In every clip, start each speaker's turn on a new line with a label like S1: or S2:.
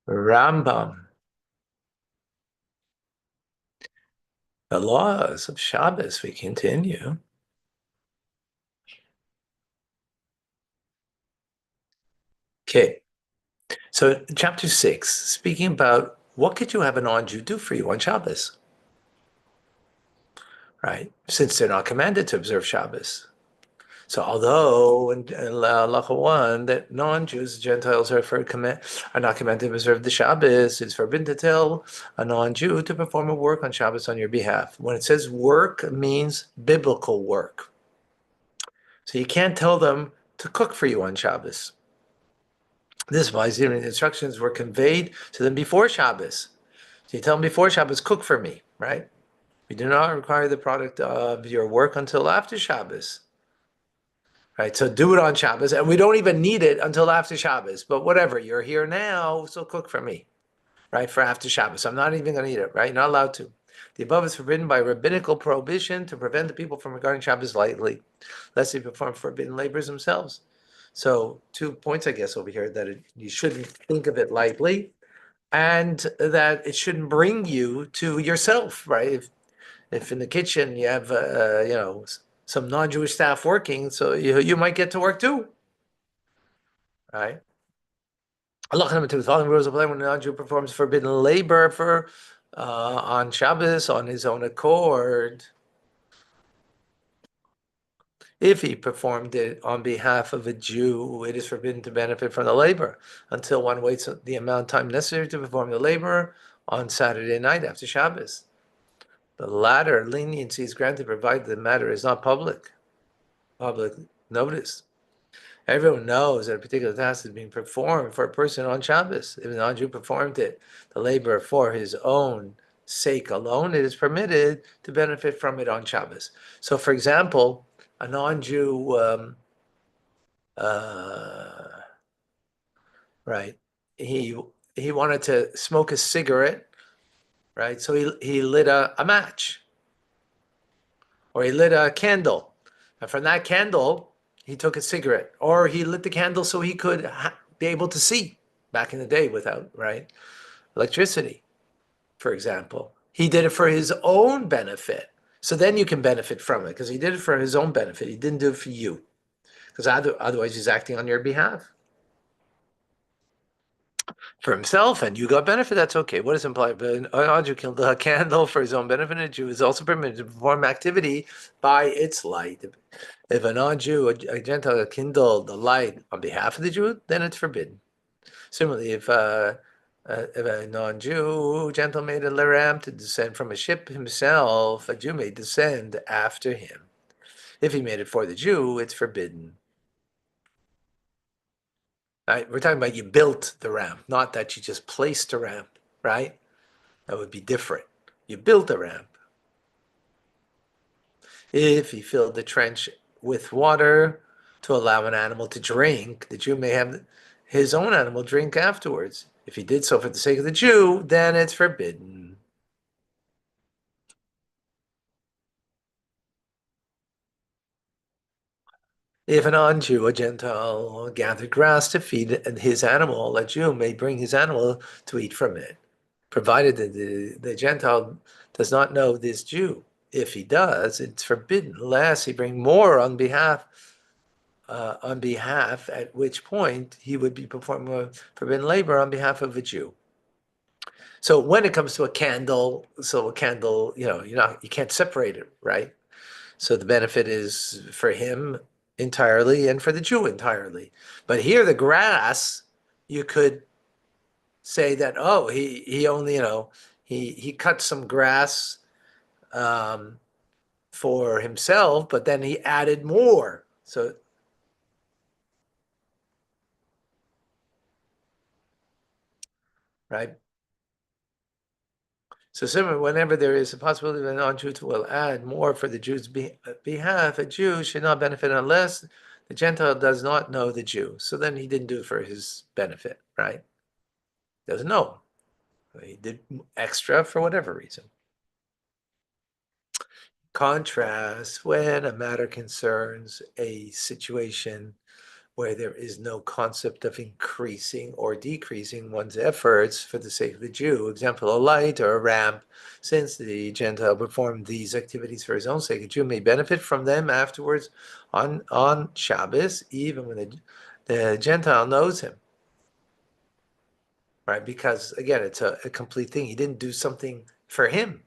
S1: Rambam, the laws of Shabbos. We continue. Okay, so chapter 6, speaking about what could you have a non-Jew do for you on Shabbos, right? Since they're not commanded to observe Shabbos. So although in Halacha 1 that non-Jews, Gentiles are not commanded to observe the Shabbos, it's forbidden to tell a non-Jew to perform a work on Shabbos on your behalf. When it says work, it means biblical work. So you can't tell them to cook for you on Shabbos. This wise the instructions were conveyed to them before Shabbos. So you tell them before Shabbos, cook for me, right? We do not require the product of your work until after Shabbos, right? So do it on Shabbos, and we don't even need it until after Shabbos. But whatever, you're here now, so cook for me, right? For after Shabbos, I'm not even going to eat it, right? You're not allowed to. The above is forbidden by rabbinical prohibition to prevent the people from regarding Shabbos lightly, lest they perform forbidden labors themselves. So 2 points, I guess, over here that you shouldn't think of it lightly, and that it shouldn't bring you to yourself, right? If in the kitchen you have, some non-Jewish staff working, so you might get to work too, right? Allah number two, the following rules apply when a non-Jew performs forbidden labor on Shabbos on his own accord. If he performed it on behalf of a Jew, it is forbidden to benefit from the labor until one waits the amount of time necessary to perform the labor on Saturday night after Shabbos. The latter leniency is granted provided the matter is not public notice. Everyone knows that a particular task is being performed for a person on Shabbos. If a non-Jew performed it, the labor for his own sake alone, it is permitted to benefit from it on Shabbos. So, for example, a non-Jew, right, he wanted to smoke a cigarette, right? So he lit a match, or he lit a candle, and from that candle he took a cigarette, or he lit the candle so he could be able to see back in the day without, right, electricity, for example. He did it for his own benefit. So then you can benefit from it because he did it for his own benefit. He didn't do it for you because otherwise he's acting on your behalf for himself, and you got benefit. That's okay. What is implied? But an non-Jew killed a candle for his own benefit. A Jew is also permitted to perform activity by its light. If a non-Jew, a Gentile, kindled the light on behalf of the Jew, then it's forbidden. Similarly, if a non-Jew Gentile made a lamp to descend from a ship himself, a Jew may descend after him. If he made it for the Jew, it's forbidden. Right? We're talking about you built the ramp, not that you just placed a ramp, right? That would be different. You built a ramp. If he filled the trench with water to allow an animal to drink, the Jew may have his own animal drink afterwards. If he did so for the sake of the Jew, then it's forbidden. If a non-Jew, a Gentile, gathered grass to feed his animal, a Jew may bring his animal to eat from it, provided that the Gentile does not know this Jew. If he does, it's forbidden, unless he bring more on behalf, at which point he would be performing forbidden labor on behalf of a Jew. So when it comes to a candle, you can't separate it, right? So the benefit is for him entirely and for the Jew entirely. But here, the grass, you could say that, oh, he only, he cut some grass um, for himself, but then he added more. So, right. So similar, whenever there is a possibility that a non-Jew will add more for the Jew's behalf, a Jew should not benefit unless the Gentile does not know the Jew. So then he didn't do it for his benefit, right? Doesn't know. He did extra for whatever reason. Contrast when a matter concerns a situation where there is no concept of increasing or decreasing one's efforts for the sake of the Jew. Example, a light or a ramp. Since the Gentile performed these activities for his own sake, a Jew may benefit from them afterwards on Shabbos, even when the Gentile knows him. Right? Because again, it's a complete thing. He didn't do something for him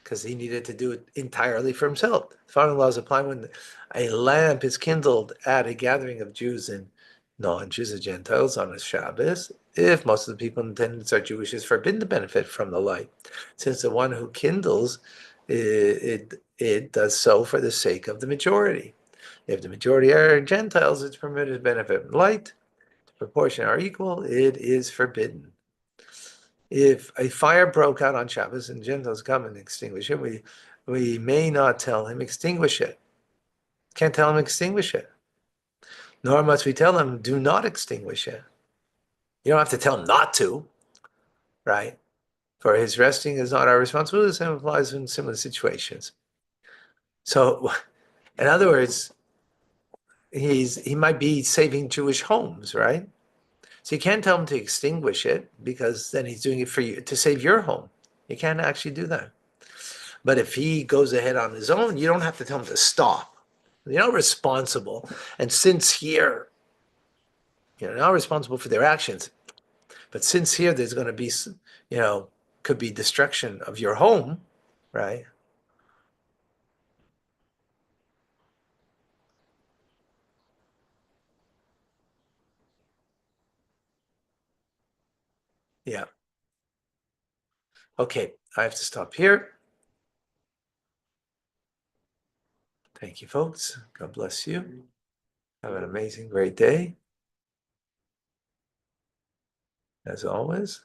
S1: because he needed to do it entirely for himself. The following laws apply when a lamp is kindled at a gathering of Jews and non-Jews and Gentiles on a Shabbos. If most of the people in attendance are Jewish, it's forbidden to benefit from the light, since the one who kindles it does so for the sake of the majority. If the majority are Gentiles, it's permitted to benefit from light. The proportion are equal, it is forbidden. If a fire broke out on Shabbos and Gentiles come and extinguish it, we may not tell him extinguish it. Can't tell him extinguish it. Nor must we tell him do not extinguish it. You don't have to tell him not to, right? For his resting is not our responsibility. The same applies in similar situations. So, in other words, he might be saving Jewish homes, right? So you can't tell him to extinguish it because then he's doing it for you to save your home. You can't actually do that. But if he goes ahead on his own, you don't have to tell him to stop. You're not responsible. And since here, you're not responsible for their actions. But since here, there's going to be, could be destruction of your home, right? Yeah. Okay, I have to stop here. Thank you, folks. God bless you. Have an amazing, great day, as always.